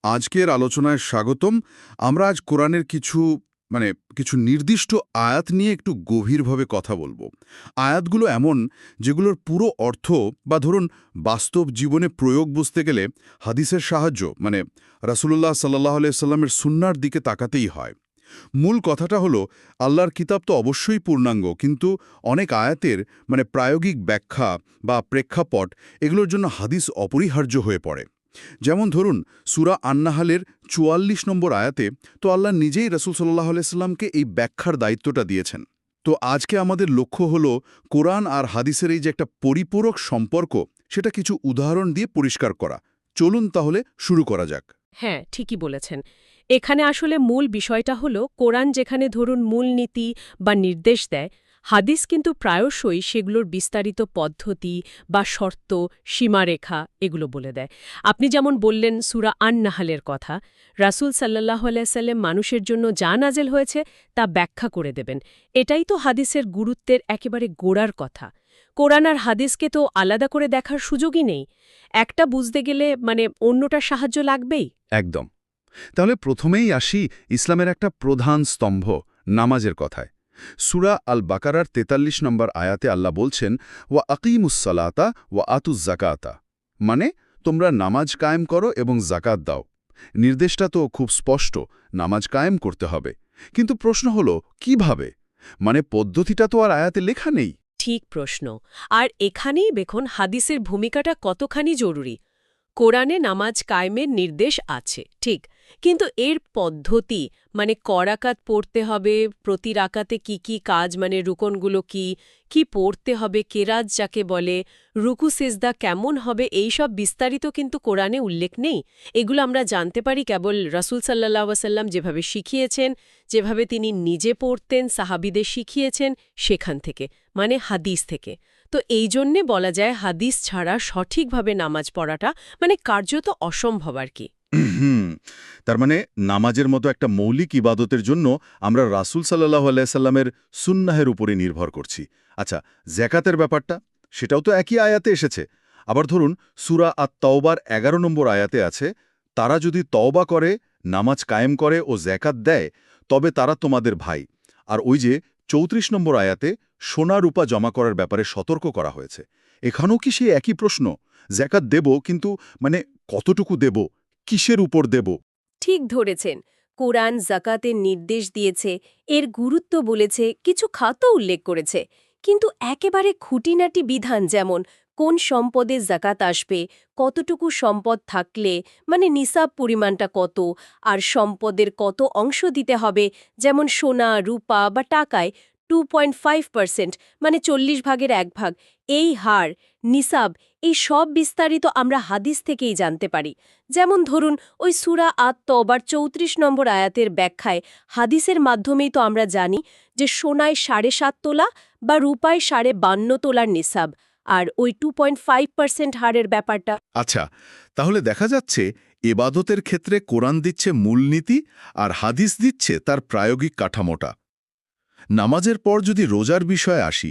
আজকের আলোচনায় স্বাগতম। আমরা আজ কোরআনের কিছু নির্দিষ্ট আয়াত নিয়ে একটু গভীরভাবে কথা বলবো। আয়াতগুলো এমন যেগুলোর পুরো অর্থ বা ধরুন বাস্তব জীবনে প্রয়োগ বুঝতে গেলে হাদিসের সাহায্য রাসূলুল্লাহ সাল্লাল্লাহু আলাইহি সাল্লামের সুন্নাহর দিকে তাকাতেই হয়। মূল কথাটা হলো আল্লাহর কিতাব তো অবশ্যই পূর্ণাঙ্গ, কিন্তু অনেক আয়াতের প্রায়োগিক ব্যাখ্যা বা প্রেক্ষাপট এগুলোর জন্য হাদিস অপরিহার্য হয়ে পড়ে। যেমন ধরুন সূরা আন-নাহলের ৪৪ নম্বর আয়াতে তো আল্লাহ নিজেই রাসূল সাল্লাল্লাহু আলাইহি সাল্লামকে এই ব্যাখ্যার দায়িত্বটা দিয়েছেন। তো আজকে আমাদের লক্ষ্য হলো কোরআন আর হাদিসের এই যে একটা পরিপূরক সম্পর্ক, সেটা কিছু উদাহরণ দিয়ে পরিষ্কার করা। চলুন তাহলে শুরু করা যাক। হ্যাঁ, ঠিকই বলেছেন। এখানে আসলে মূল বিষয়টা হলো কোরআন যেখানে ধরুন মূলনীতি বা নির্দেশ দেয়, হাদিস কিন্তু প্রায়শই সেগুলোর বিস্তারিত পদ্ধতি বা শর্ত, সীমারেখা এগুলো বলে দেয়। আপনি যেমন বললেন সূরা আন-নাহলের কথা, রাসূল সাল্লাল্লাহু আলাইহি সাল্লাম মানুষের জন্য যা নাযিল হয়েছে তা ব্যাখ্যা করে দেবেন। এটাই তো হাদিসের গুরুত্বের একেবারে গোড়ার কথা। কোরআন আর হাদিসকে তো আলাদা করে দেখার সুযোগই নেই। একটা বুঝতে গেলে অন্যটার সাহায্য লাগবেই। একদম। তাহলে প্রথমেই আসি ইসলামের একটা প্রধান স্তম্ভ, নামাজের কথায়। সূরা আল বাকারার ৪৩ নম্বর আয়াতে আল্লাহ বলছেন, ওয়া আকিমুস-সালাতা ওয়া আতুজ জাকাতা, মানে তোমরা নামাজ কায়েম করো এবং জাকাত দাও। নির্দেশটা তো খুব স্পষ্ট, নামাজ কায়েম করতে হবে। কিন্তু প্রশ্ন হলো কিভাবে? পদ্ধতিটা তো আর আয়াতে লেখা নেই। ঠিক প্রশ্ন। আর এখানেই দেখুন হাদিসের ভূমিকাটা কতখানি জরুরি। কোরআনে নামাজ কায়েমের নির্দেশ আছে, ঠিক, কিন্তু এর পদ্ধতি করাকাত পড়তে হবে, প্রতি রাকাতে কি কাজ, রুকনগুলো কি পড়তে হবে, কেরাত যাকে বলে, রুকু সিজদা কেমন হবে, এই সব বিস্তারিত কিন্তু কোরআনে উল্লেখ নেই। এগুলো আমরা জানতে পারি কেবল রাসূল সাল্লাল্লাহু আলাইহি ওয়াসাল্লাম যেভাবে শিখিয়েছেন, যেভাবে তিনি নিজে পড়তেন, সাহাবীদের শিখিয়েছেন, সেখান থেকে, হাদিস থেকে। তো এই জন্যে বলা যায় হাদিস ছাড়া সঠিকভাবে নামাজ পড়াটা কার্যত অসম্ভব আর কি। তার নামাজের মতো একটা মৌলিক ইবাদতের জন্য আমরা রাসূল সাল্লাল্লাহু আলাইহি সাল্লামের সুন্নাহের উপরে নির্ভর করছি। আচ্ছা, যাকাতের ব্যাপারটা, সেটাও তো একই আয়াতে এসেছে। আবার ধরুন সূরা আত-তাওবার ১১ নম্বর আয়াতে আছে, তারা যদি তওবা করে, নামাজ কায়েম করে ও যাকাত দেয়, তবে তারা তোমাদের ভাই। আর ওই যে ৩৪ নম্বর আয়াতে সোনা রূপা জমা করার ব্যাপারে সতর্ক করা হয়েছে। এখানেও কি সেই একই প্রশ্ন? যাকাত দেব, কিন্তু কতটুকু দেব, কিসের উপর দেব? ঠিক ধরেছেন। কোরআন যাকাতের নির্দেশ দিয়েছে, এর গুরুত্ব বলেছে, কিছু খাতও উল্লেখ করেছে, কিন্তু একেবারে খুঁটিনাটি বিধান, যেমন কোন সম্পদে যাকাত আসবে, কতটুকু সম্পদ থাকলে নিসাব পরিমাণটা কত, আর সম্পদের কত অংশ দিতে হবে, যেমন সোনা, রূপা বা টাকায় 2.5%, 40 ভাগের 1 ভাগ, এই হার, নিসাব, এই সব বিস্তারিত আমরা হাদিস থেকেই জানতে পারি। যেমন ধরুন ওই সূরা আত-তাওবার ৩৪ নম্বর আয়াতের ব্যাখ্যায় হাদিসের মাধ্যমেই তো আমরা জানি যে সোনায় ৭.৫ তোলা বা রূপায় ৫.৫ তোলার নিসাব, আর ওই 2.5% হারের ব্যাপারটা। আচ্ছা, তাহলে দেখা যাচ্ছে এবাদতের ক্ষেত্রে কোরআন দিচ্ছে মূলনীতি আর হাদিস দিচ্ছে তার প্রায়োগিক কাঠামোটা। নামাজের পর যদি রোজার বিষয়ে আসি,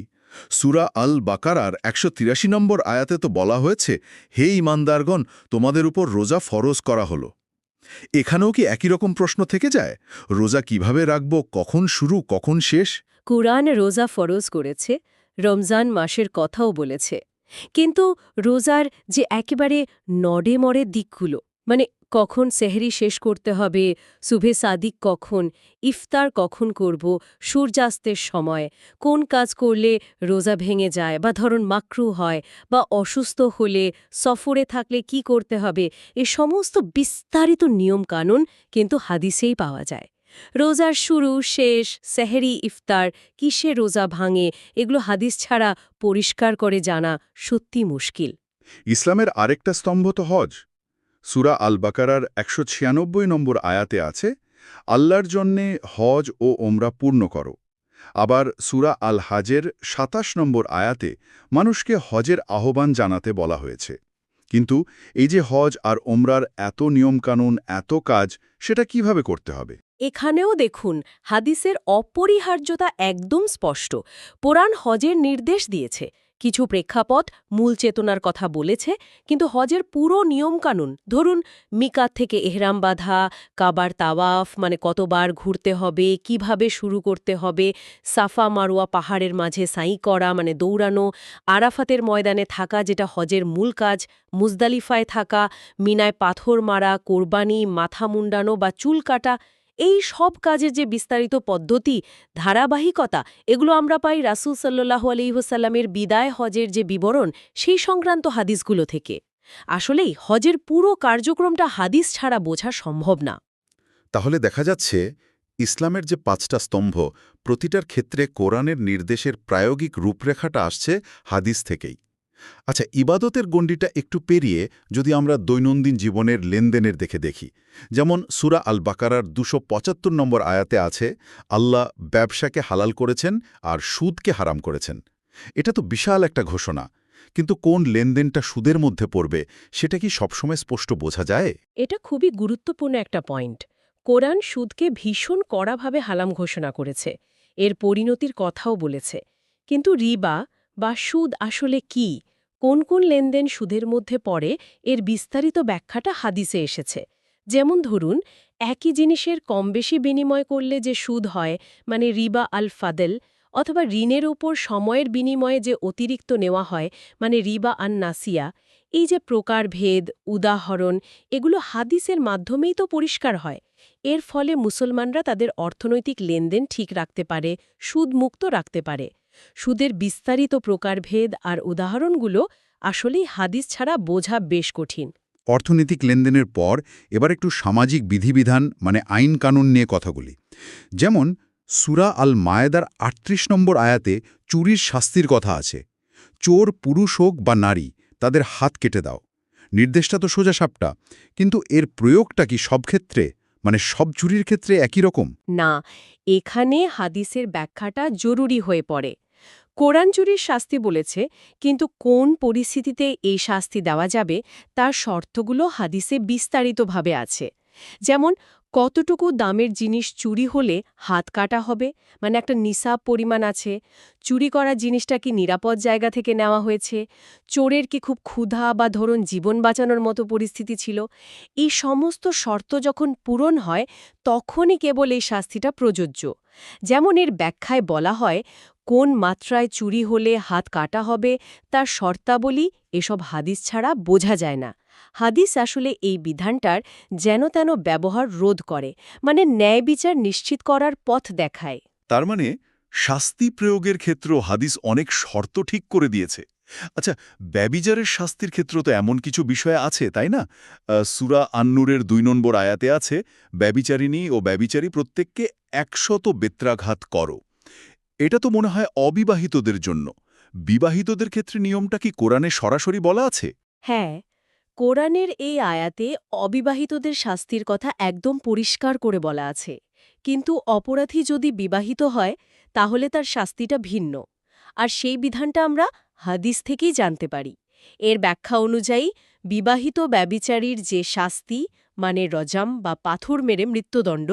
সূরা আল বাকারার ১৮৩ নম্বর আয়াতে তো বলা হয়েছে, হে ঈমানদারগণ, তোমাদের উপর রোজা ফরজ করা হলো। এখানেও কি একই রকম প্রশ্ন থেকে যায়? রোজা কিভাবে রাখব, কখন শুরু, কখন শেষ? কুরআন রোজা ফরজ করেছে, রমজান মাসের কথাও বলেছে, কিন্তু রোজার যে একেবারে নড়ে-মড়ে দিকগুলো, কখন সেহরি শেষ করতে হবে, সুবহে সাদিক কখন, ইফতার কখন করব, সূর্যাস্তের সময়, কোন কাজ করলে রোজা ভেঙে যায় বা ধরুন মাকরু হয়, বা অসুস্থ হলে, সফরে থাকলে কি করতে হবে, এ সমস্ত বিস্তারিত নিয়মকানুন কিন্তু হাদিসেই পাওয়া যায়। রোজার শুরু, শেষ, সেহরি, ইফতার, কিসে রোজা ভাঙে, এগুলো হাদিস ছাড়া পরিষ্কার করে জানা সত্যি মুশকিল। ইসলামের আরেকটা স্তম্ভ তো হজ। সূরা আল বাকারার ১৯৬ নম্বর আয়াতে আছে, আল্লাহর জন্যে হজ ও ওমরা পূর্ণ করো। আবার সূরা আল হাজের ২৭ নম্বর আয়াতে মানুষকে হজের আহ্বান জানাতে বলা হয়েছে। কিন্তু এই যে হজ আর ওমরার এত নিয়মকানুন, এত কাজ, সেটা কিভাবে করতে হবে? এখানেও দেখুন হাদিসের অপরিহার্যতা একদম স্পষ্ট। কোরআন হজের নির্দেশ দিয়েছে, কিছু প্রেক্ষাপট মূল চেতনার কথা বলেছে, কিন্তু হজের পুরো নিয়মকানুন, ধরুন মিকাত থেকে এহরাম বাঁধা, কাবার তাওয়াফ মানে কতবার ঘুরতে হবে, কিভাবে শুরু করতে হবে, সাফা মারোয়া পাহাড়ের মাঝে সাঁই করা মানে দৌড়ানো, আরাফাতের ময়দানে থাকা যেটা হজের মূল কাজ, মুজদালিফায় থাকা, মিনায় পাথর মারা, কোরবানি, মাথা মুন্ডানো বা চুল কাটা, এই সব কাজের যে বিস্তারিত পদ্ধতি, ধারাবাহিকতা, এগুলো আমরা পাই রাসূল সাল্লাল্লাহু আলাইহি ওয়াসাল্লামের বিদায় হজের যে বিবরণ সেই সংক্রান্ত হাদিসগুলো থেকে। আসলেই হজের পুরো কার্যক্রমটা হাদিস ছাড়া বোঝা সম্ভব না। তাহলে দেখা যাচ্ছে ইসলামের যে 5টা স্তম্ভ, প্রতিটার ক্ষেত্রে কোরআনের নির্দেশের প্রায়োগিক রূপরেখাটা আসছে হাদিস থেকেই। আচ্ছা, ইবাদতের গণ্ডিটা একটু পেরিয়ে যদি আমরা দৈনন্দিন জীবনের লেনদেনের দেখি, যেমন সূরা আল বাকারার 275 নম্বর আয়াতে আছে, আল্লাহ ব্যবসাকে হালাল করেছেন আর সুদকে হারাম করেছেন। এটা তো বিশাল একটা ঘোষণা, কিন্তু কোন লেনদেনটা সুদের মধ্যে পড়বে সেটা কি সবসময় স্পষ্ট বোঝা যায়? এটা খুবই গুরুত্বপূর্ণ একটা পয়েন্ট। কোরআন সুদকে ভীষণ কড়াভাবে হারাম ঘোষণা করেছে, এর পরিণতির কথাও বলেছে। কিন্তু রিবা বা সুদ আসলে কি, কোন কোন লেনদেন সুদের মধ্যে পড়ে, এর বিস্তারিত ব্যাখ্যাটা হাদিসে এসেছে। যেমন ধরুন, একই জিনিসের কম বেশি বিনিময় করলে যে সুদ হয় মানে রিবা আল ফাদেল, অথবা ঋণের উপর সময়ের বিনিময়ে যে অতিরিক্ত নেওয়া হয় মানে রিবা আন নাসিয়া, এই যে প্রকারভেদ, উদাহরণ, এগুলো হাদিসের মাধ্যমেই তো পরিষ্কার হয়। এর ফলে মুসলমানরা তাদের অর্থনৈতিক লেনদেন ঠিক রাখতে পারে, সুদমুক্ত রাখতে পারে। সুদের বিস্তারিত প্রকারভেদ আর উদাহরণগুলো আসলেই হাদিস ছাড়া বোঝা বেশ কঠিন। অর্থনৈতিক লেনদেনের পর এবার একটু সামাজিক বিধিবিধান মানে আইন কানুন নিয়ে কথা বলি। যেমন সূরা আল মায়েদার ৩৮ নম্বর আয়াতে চুরির শাস্তির কথা আছে। চোর পুরুষ হোক বা নারী, তাদের হাত কেটে দাও। নির্দেশটা তো সোজাসাপটা, কিন্তু এর প্রয়োগটা কি সব ক্ষেত্রে, মানে সব চুরির ক্ষেত্রে একই রকম? না, এখানে হাদিসের ব্যাখ্যাটা জরুরি হয়ে পড়ে। কোরআন চুরির শাস্তি বলেছে, কিন্তু কোন পরিস্থিতিতে এই শাস্তি দেওয়া যাবে তার শর্তগুলো হাদিসে বিস্তারিতভাবে আছে। যেমন কতটুকু দামের জিনিস চুরি হলে হাত কাটা হবে, মানে একটা নিসাব পরিমাণ আছে, চুরি করা জিনিসটা কি নিরাপদ জায়গা থেকে নেওয়া হয়েছে, চোরের কি খুব ক্ষুধা বা ধরুন জীবন বাঁচানোর মতো পরিস্থিতি ছিল। এই সমস্ত শর্ত যখন পূরণ হয় তখনই কেবল এই শাস্তিটা প্রযোজ্য। যেমন এর ব্যাখ্যায় বলা হয়, কোন মাত্রায় চুরি হলে হাত কাটা হবে তার শর্তাবলী এসব হাদিস ছাড়া বোঝা যায় না। হাদিস আসলে এই বিধানটার যেন তেন ব্যবহার রোধ করে, মানে ন্যায় বিচার নিশ্চিত করার পথ দেখায়। তার মানে শাস্তি প্রয়োগের ক্ষেত্রেও হাদিস অনেক শর্ত ঠিক করে দিয়েছে। আচ্ছা, ব্যভিচারের শাস্তির ক্ষেত্র তো এমন কিছু বিষয় আছে, তাই না? সূরা আন-নূরের ২ নম্বর আয়াতে আছে, ব্যভিচারিণী ও ব্যভিচারী প্রত্যেককে ১০০ বেত্রাঘাত করো। এটা তো মনে হয় অবিবাহিতদের জন্য। বিবাহিতদের ক্ষেত্রে নিয়মটা কি কোরআনে সরাসরি বলা আছে? হ্যাঁ, কোরআনের এই আয়াতে অবিবাহিতদের শাস্তির কথা একদম পরিষ্কার করে বলা আছে। কিন্তু অপরাধী যদি বিবাহিত হয় তাহলে তার শাস্তিটা ভিন্ন। আর সেই বিধানটা আমরা হাদিস থেকেই জানতে পারি। এর ব্যাখ্যা অনুযায়ী বিবাহিত ব্যভিচারীর যে শাস্তি মানে রজাম বা পাথর মেরে মৃত্যুদণ্ড,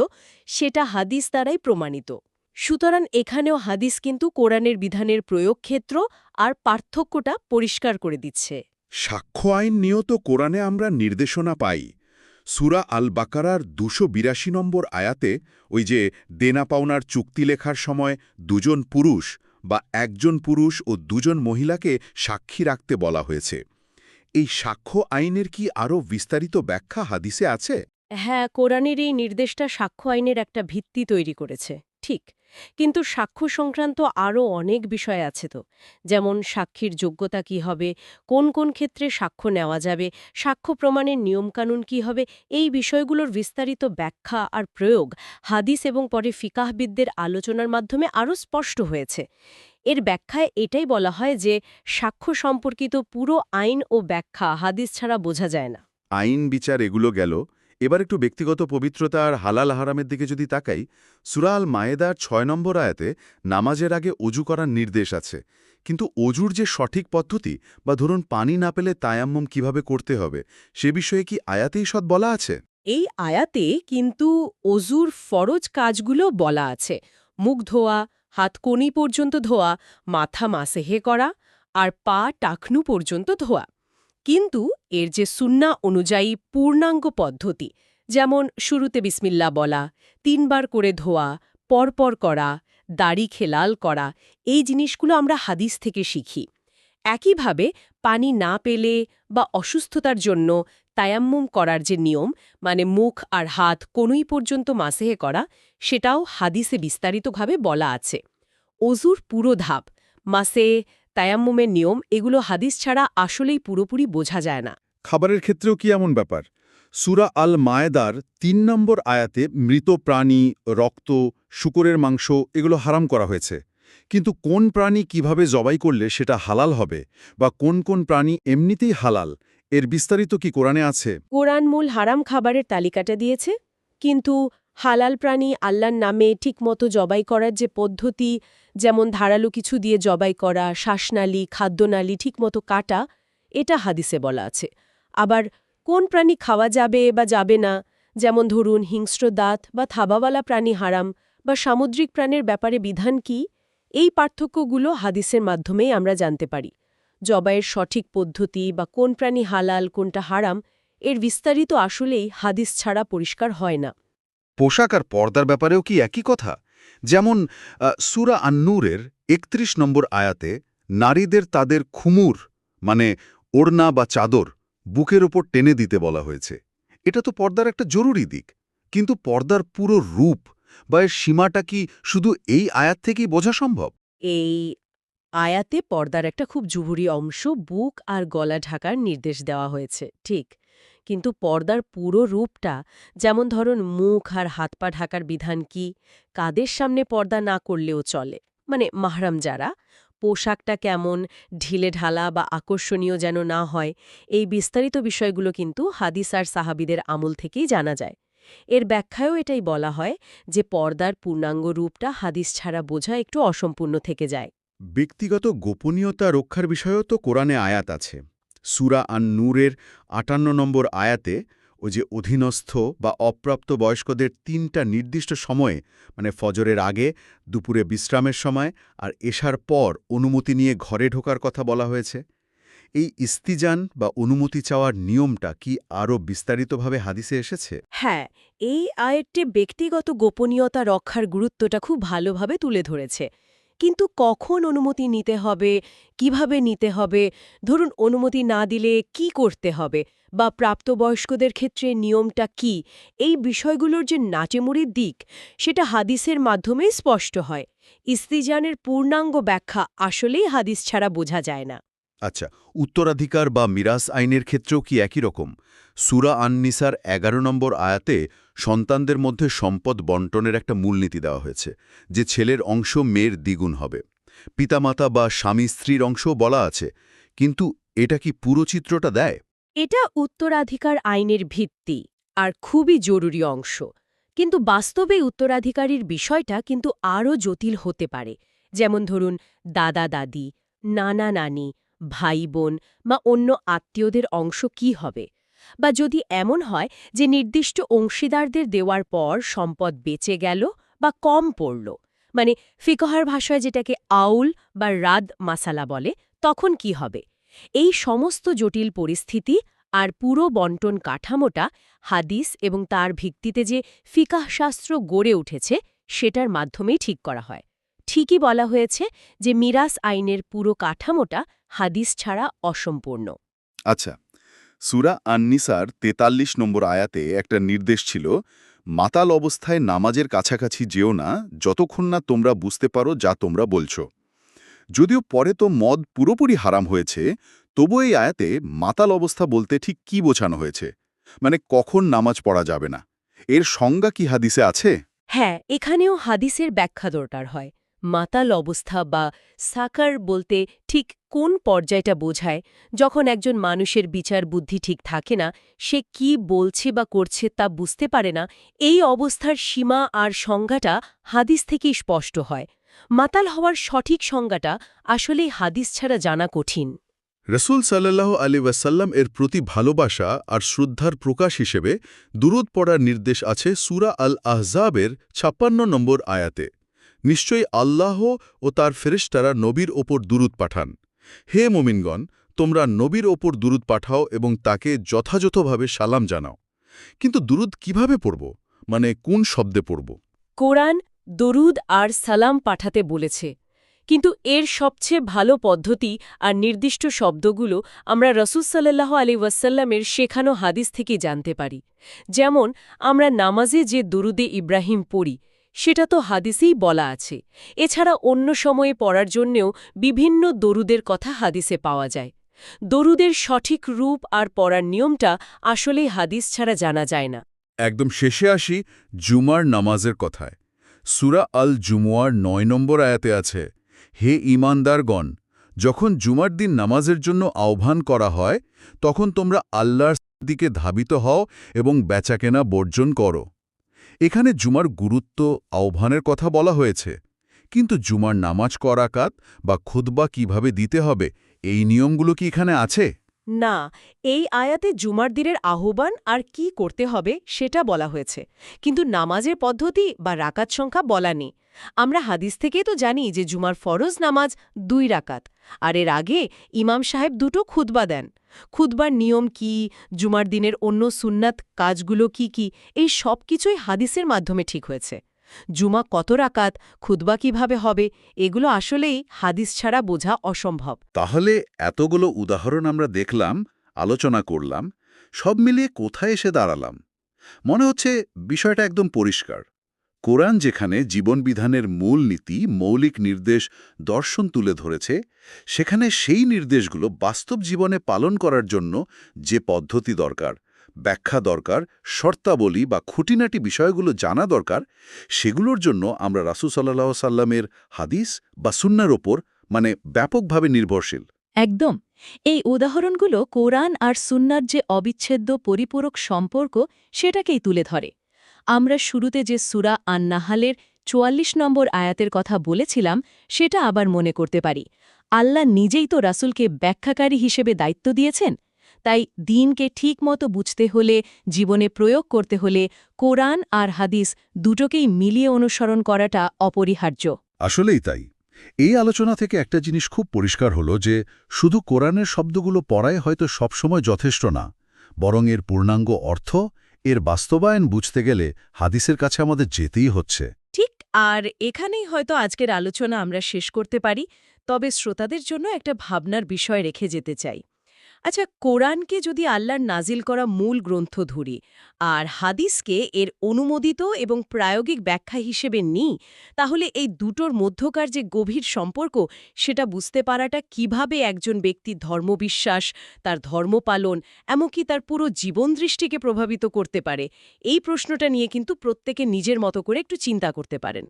সেটা হাদিস দ্বারাই প্রমাণিত। সুতরাং এখানেও হাদিস কিন্তু কোরআনের বিধানের প্রয়োগক্ষেত্র আর পার্থক্যটা পরিষ্কার করে দিচ্ছে। সাক্ষ্য আইন নিয়েও তো কোরআনে আমরা নির্দেশনা পাই। সূরা আল বাকারার ২৮২ নম্বর আয়াতে ওই যে দেনা পাওনার চুক্তি লেখার সময় দুজন পুরুষ বা একজন পুরুষ ও দুজন মহিলাকে সাক্ষী রাখতে বলা হয়েছে। এই সাক্ষ্য আইনের কি আরও বিস্তারিত ব্যাখ্যা হাদিসে আছে? হ্যাঁ, কোরআনের এই নির্দেশটা সাক্ষ্য আইনের একটা ভিত্তি তৈরি করেছে, ঠিক। কিন্তু সাক্ষ্য সংক্রান্ত আরও অনেক বিষয় আছে তো। যেমন সাক্ষীর যোগ্যতা কি হবে, কোন কোন ক্ষেত্রে সাক্ষ্য নেওয়া যাবে, সাক্ষ্য প্রমাণের নিয়মকানুন কি হবে, এই বিষয়গুলোর বিস্তারিত ব্যাখ্যা আর প্রয়োগ হাদিস এবং পরে ফিকাহবিদদের আলোচনার মাধ্যমে আরও স্পষ্ট হয়েছে। এর ব্যাখ্যায় এটাই বলা হয় যে সাক্ষ্য সম্পর্কিত পুরো আইন ও ব্যাখ্যা হাদিস ছাড়া বোঝা যায় না। আইন বিচার এগুলো গেল, এবার একটু ব্যক্তিগত পবিত্রতা আর হালাল হারামের দিকে যদি তাকাই, সূরা আল মায়েদার ৬ নম্বর আয়াতে নামাজের আগে অজু করার নির্দেশ আছে। কিন্তু অজুর যে সঠিক পদ্ধতি বা ধরুন পানি না পেলে তায়াম্মুম কিভাবে করতে হবে, সে বিষয়ে কি আয়াতেই সৎ বলা আছে? এই আয়াতে কিন্তু অজুর ফরজ কাজগুলো বলা আছে। মুখ ধোয়া, হাত কনি পর্যন্ত ধোয়া, মাথা মাসেহে করা, আর পা টাকনু পর্যন্ত ধোয়া। কিন্তু এর যে সুন্নাহ অনুযায়ী পূর্ণাঙ্গ পদ্ধতি, যেমন শুরুতে বিসমিল্লা বলা, 3 বার করে ধোয়া, পরপর করা, দাড়ি খেলাল করা, এই জিনিসগুলো আমরা হাদিস থেকে শিখি। একইভাবে পানি না পেলে বা অসুস্থতার জন্য তায়াম্মুম করার যে নিয়ম, মানে মুখ আর হাত কোনই পর্যন্ত মাসেহে করা, সেটাও হাদিসে বিস্তারিতভাবে বলা আছে। অজুর পুরো ধাপ, মাসে, তায়াম্মুমের নিয়ম, এগুলো হাদিস ছাড়া আসলেই পুরোপুরি বোঝা যায় না। খাবারের ক্ষেত্রেও কি এমন ব্যাপার? সূরা আল মায়েদার ৩ নম্বর আয়াতে মৃত প্রাণী, রক্ত, শূকরের মাংস এগুলো হারাম করা হয়েছে। কিন্তু কোন প্রাণী কিভাবে জবাই করলে সেটা হালাল হবে, বা কোন কোন প্রাণী এমনিতেই হালাল, এর বিস্তারিত কি কোরআনে আছে? কোরআন মূল হারাম খাবারের তালিকাটা দিয়েছে, কিন্তু হালাল প্রাণী আল্লাহর নামে ঠিকমতো জবাই করার যে পদ্ধতি, যেমন ধারালো কিছু দিয়ে জবাই করা, শ্বাসনালী, খাদ্যনালী ঠিকমতো কাটা, এটা হাদিসে বলা আছে। আবার কোন প্রাণী খাওয়া যাবে বা যাবে না, যেমন ধরুন হিংস্র দাঁত বা থাবাওয়ালা প্রাণী হারাম, বা সামুদ্রিক প্রাণীর ব্যাপারে বিধান কি, এই পার্থক্যগুলো হাদিসের মাধ্যমেই আমরা জানতে পারি। জবাইয়ের সঠিক পদ্ধতি বা কোন প্রাণী হালাল কোনটা হারাম, এর বিস্তারিত আসলেই হাদিস ছাড়া পরিষ্কার হয় না। পোশাক আর পর্দার ব্যাপারেও কি একই কথা? যেমন সূরা আন-নূরের ৩১ নম্বর আয়াতে নারীদের তাদের খুমুর মানে ওড়না বা চাদর বুকের ওপর টেনে দিতে বলা হয়েছে। এটা তো পর্দার একটা জরুরি দিক। কিন্তু পর্দার পুরো রূপ বা এর সীমাটা কি শুধু এই আয়াত থেকেই বোঝা সম্ভব? এই আয়াতে পর্দার একটা খুব জরুরি অংশ বুক আর গলা ঢাকার নির্দেশ দেওয়া হয়েছে, ঠিক। কিন্তু পর্দার পুরো রূপটা, যেমন ধরুন মুখ আর হাত পা ঢাকার বিধান কি, কাদের সামনে পর্দা না করলেও চলে, মানে মাহরাম যারা, পোশাকটা কেমন, ঢিলেঢালা বা আকর্ষণীয় যেন না হয়, এই বিস্তারিত বিষয়গুলো কিন্তু হাদিস আর সাহাবিদের আমল থেকেই জানা যায়। এর ব্যাখ্যায়ও এটাই বলা হয় যে পর্দার পূর্ণাঙ্গ রূপটা হাদিস ছাড়া বোঝা একটু অসম্পূর্ণ থেকে যায়। ব্যক্তিগত গোপনীয়তা রক্ষার বিষয়েও তো কোরআনে আয়াত আছে। সূরা আন-নূরের ৫৮ নম্বর আয়াতে ওই যে অধীনস্থ বা অপ্রাপ্ত বয়স্কদের ৩টা নির্দিষ্ট সময়ে, মানে ফজরের আগে, দুপুরে বিশ্রামের সময় আর এশার পর অনুমতি নিয়ে ঘরে ঢোকার কথা বলা হয়েছে। এই ইস্তিজান বা অনুমতি চাওয়ার নিয়মটা কি আরও বিস্তারিতভাবে হাদিসে এসেছে? হ্যাঁ, এই আয়াতটি ব্যক্তিগত গোপনীয়তা রক্ষার গুরুত্বটা খুব ভালোভাবে তুলে ধরেছে। কিন্তু কখন অনুমতি নিতে হবে, কিভাবে নিতে হবে, ধরুন অনুমতি না দিলে কি করতে হবে, বা প্রাপ্তবয়স্কদের ক্ষেত্রে নিয়মটা কি, এই বিষয়গুলোর যে নাটেমুড়ির দিক, সেটা হাদিসের মাধ্যমেই স্পষ্ট হয়। ইস্তিজানের পূর্ণাঙ্গ ব্যাখ্যা আসলেই হাদিস ছাড়া বোঝা যায় না। আচ্ছা, উত্তরাধিকার বা মিরাস আইনের ক্ষেত্রেও কি একই রকম? সূরা আন-নিসার ১১ নম্বর আয়াতে সন্তানদের মধ্যে সম্পদ বন্টনের একটা মূলনীতি দেওয়া হয়েছে, যে ছেলের অংশ মেয়ের দ্বিগুণ হবে। পিতামাতা বা স্বামী স্ত্রীর অংশও বলা আছে, কিন্তু এটা কি পুরো চিত্রটা দেয়? এটা উত্তরাধিকার আইনের ভিত্তি আর খুবই জরুরি অংশ। কিন্তু বাস্তবে উত্তরাধিকারীর বিষয়টা কিন্তু আরও জটিল হতে পারে। যেমন ধরুন দাদা-দাদি, নানা-নানি, ভাই-বোন বা অন্য আত্মীয়দের অংশ কি হবে, বা যদি এমন হয় যে নির্দিষ্ট অংশীদারদের দেওয়ার পর সম্পদ বেঁচে গেল বা কম পড়ল, মানে ফিকহার ভাষায় যেটাকে আউল বা রাদ মাসালা বলে, তখন কি হবে। এই সমস্ত জটিল পরিস্থিতি আর পুরো বন্টন কাঠামোটা হাদিস এবং তার ভিত্তিতে যে ফিকাহশাস্ত্র গড়ে উঠেছে সেটার মাধ্যমেই ঠিক করা হয়। ঠিকই বলা হয়েছে যে মিরাস আইনের পুরো কাঠামোটা হাদিস ছাড়া অসম্পূর্ণ। আচ্ছা, সূরা আন-নিসার ৪৩ নম্বর আয়াতে একটা নির্দেশ ছিল, মাতাল অবস্থায় নামাজের কাছাকাছি যেও না যতক্ষণ না তোমরা বুঝতে পারো যা তোমরা বলছো। যদিও পরে তো মদ পুরোপুরি হারাম হয়েছে, তবু এই আয়াতে মাতাল অবস্থা বলতে ঠিক কি বোঝানো হয়েছে? মানে কখন নামাজ পড়া যাবে না, এর সংজ্ঞা কি হাদিসে আছে? হ্যাঁ, এখানেও হাদিসের ব্যাখ্যা দরকার হয়। মাতাল অবস্থা বা সাকার বলতে ঠিক কোন পর্যায়টা বোঝায়, যখন একজন মানুষের বিচার বুদ্ধি ঠিক থাকে না, সে কি বলছে বা করছে তা বুঝতে পারে না, এই অবস্থার সীমা আর সংজ্ঞাটা হাদিস থেকেই স্পষ্ট হয়। মাতাল হওয়ার সঠিক সংজ্ঞাটা আসলে হাদিস ছাড়া জানা কঠিন। রসুল সাল্লাল্লাহু আলাইহি ওয়াসাল্লাম এর প্রতি ভালোবাসা আর শ্রদ্ধার প্রকাশ হিসেবে দুরূদ পড়ার নির্দেশ আছে সূরা আল আহজাবের ৫৬ নম্বর আয়াতে। নিশ্চয়ই আল্লাহ ও তার ফেরেশতারা নবীর ওপর দুরূদ পাঠান। হে মুমিনগণ, তোমরা নবীর ওপর দুরুদ পাঠাও এবং তাকে যথাযথভাবে সালাম জানাও। কিন্তু দুরুদ কিভাবে পড়ব, মানে কোন শব্দে পড়ব? কোরআন দরুদ আর সালাম পাঠাতে বলেছে, কিন্তু এর সবচেয়ে ভালো পদ্ধতি আর নির্দিষ্ট শব্দগুলো আমরা রসুল সাল্লাল্লাহু আলাইহি ওয়াসাল্লামের শেখানো হাদিস থেকে জানতে পারি। যেমন আমরা নামাজে যে দরুদে ইব্রাহিম পড়ি, সেটা তো হাদিসেই বলা আছে। এছাড়া অন্য সময়ে পড়ার জন্যেও বিভিন্ন দরুদের কথা হাদিসে পাওয়া যায়। দরুদের সঠিক রূপ আর পড়ার নিয়মটা আসলেই হাদিস ছাড়া জানা যায় না। একদম শেষে আসি জুমার নামাজের কথায়। সূরা আল জুমুয়ার ৯ নম্বর আয়াতে আছে, হে ঈমানদারগণ, যখন জুমার দিন নামাজের জন্য আহ্বান করা হয় তখন তোমরা আল্লাহর দিকে ধাবিত হও এবং বেচাকেনা বর্জন করো। এখানে জুমার গুরুত্ব, আহ্বানের কথা বলা হয়েছে, কিন্তু জুমার নামাজ করাকাত বা খুতবা কিভাবে দিতে হবে, এই নিয়মগুলো কি এখানে আছে? না, এই আয়াতে জুমার দিনের আহ্বান আর কি করতে হবে সেটা বলা হয়েছে, কিন্তু নামাজের পদ্ধতি বা রাকাত সংখ্যা বলা নেই। আমরা হাদিস থেকেই তো জানি যে জুমার ফরজ নামাজ 2 রাকাত, আর এর আগে ইমাম সাহেব দুটো খুতবা দেন। খুতবার নিয়ম কি, জুমার দিনের অন্য সুন্নাত কাজগুলো কি কি, এই সব কিছুই হাদিসের মাধ্যমে ঠিক হয়েছে। জুমা কত রাকাত, খুতবা কিভাবে হবে, এগুলো আসলেই হাদিস ছাড়া বোঝা অসম্ভব। তাহলে এতগুলো উদাহরণ আমরা দেখলাম, আলোচনা করলাম, সব মিলিয়ে কোথায় এসে দাঁড়ালাম? মনে হচ্ছে বিষয়টা একদম পরিষ্কার। কোরআন যেখানে জীবনবিধানের মূল নীতি, মৌলিক নির্দেশ, দর্শন তুলে ধরেছে, সেখানে সেই নির্দেশগুলো বাস্তব জীবনে পালন করার জন্য যে পদ্ধতি দরকার, ব্যাখ্যা দরকার, শর্তাবলী বা খুঁটিনাটি বিষয়গুলো জানা দরকার, সেগুলোর জন্য আমরা রাসূল সাল্লাল্লাহু আলাইহি সাল্লামের হাদিস বা সুন্নাহর ওপর ব্যাপকভাবে নির্ভরশীল। একদম। এই উদাহরণগুলো কোরআন আর সুন্নার যে অবিচ্ছেদ্য পরিপূরক সম্পর্ক সেটাকেই তুলে ধরে। আমরা শুরুতে যে সূরা আন-নাহালের ৪৪ নম্বর আয়াতের কথা বলেছিলাম সেটা আবার মনে করতে পারি। আল্লাহ নিজেই তো রাসূলকে ব্যাখ্যাকারী হিসেবে দায়িত্ব দিয়েছেন। তাই দ্বীনকে ঠিকমতো বুঝতে হলে, জীবনে প্রয়োগ করতে হলে কোরআন আর হাদিস দুটোকেই মিলিয়ে অনুসরণ করাটা অপরিহার্য। আসলেই তাই। এই আলোচনা থেকে একটা জিনিস খুব পরিষ্কার হলো যে শুধু কোরআনের শব্দগুলো পড়াই হয়তো সবসময় যথেষ্ট না, বরং এর পূর্ণাঙ্গ অর্থ, এর বাস্তবায়ন বুঝতে গেলে হাদিসের কাছে আমাদের যেতেই হচ্ছে। ঠিক, আর এখানেই হয়তো আজকের আলোচনা আমরা শেষ করতে পারি, তবে শ্রোতাদের জন্য একটা ভাবনার বিষয় রেখে যেতে চাই। আচ্ছা, কোরআনকে যদি আল্লাহর নাজিল করা মূল গ্রন্থ ধরি আর হাদিসকে এর অনুমোদিত এবং প্রায়োগিক ব্যাখ্যা হিসেবে নিই, তাহলে এই দুটোর মধ্যকার যে গভীর সম্পর্ক সেটা বুঝতে পারাটা কিভাবে একজন ব্যক্তির ধর্মবিশ্বাস, তার ধর্মপালন, এমনকি তার পুরো জীবনদৃষ্টিকে প্রভাবিত করতে পারে, এই প্রশ্নটা নিয়ে কিন্তু প্রত্যেকে নিজের মতো করে একটু চিন্তা করতে পারেন।